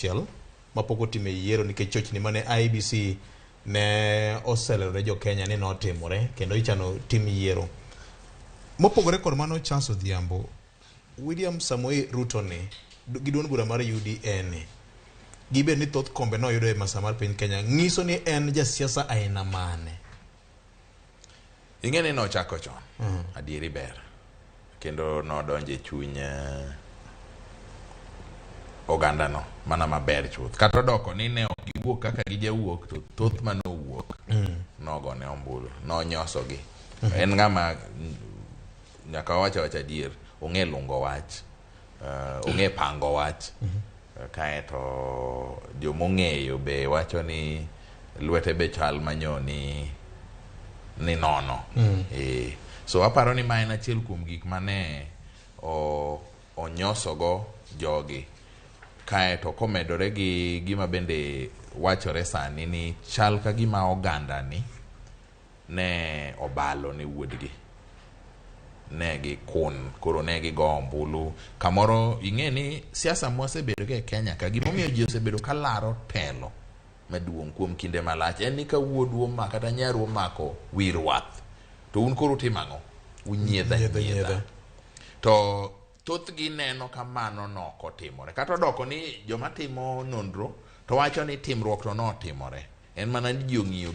chiel mapok otime yiero nikech chochni mane IEBC ne oselero ne jo Kenya ni notimore kendo ichano tim yiero. Mopogore kod mano, Charles Odhiambo, William Samoei Ruto ni gi duond bura mar UDA ni gibed ni thoth kombe no yudo e masa mar piny Kenya nyiso ni en jasiasa aina mane? Ing'e ni nochako chon, adieri ber, kendo nodonje chuny oganda no mana maber chuth. Kata doko ni ne ok giwuok kaka gijawuok, to thoth manowuok nogone ombulu, nonyosogi. En ng'ama nyaka wacha adier, ong'e lungo wach, ong'e pango wach, kaeto jomong'eyo be wacho ni lwete be chal manyoni ni nono. So aparo ni ma en achiel kuom gik mane onyosogo jogi, kaeto komedore gi gima bende wachore sani ni chal ka gima oganda ni ne obalo ne wuodgi, ne gi kun, koro ne gi go ombulu. Kamoro ing'e ni siasa mosebedo e Kenya ka gimomiyo ji osebedo kalaro telo maduong' kuom kinde malach en ni ka wuodu omako kata nyaru omako wir wath, to un koro timang'o? Unyiedha. To thothgi neno kamano nokotimore. Kata odoko ni joma timo nonro to wacho ni timruok to notimore, en mana ni ji ong'iyo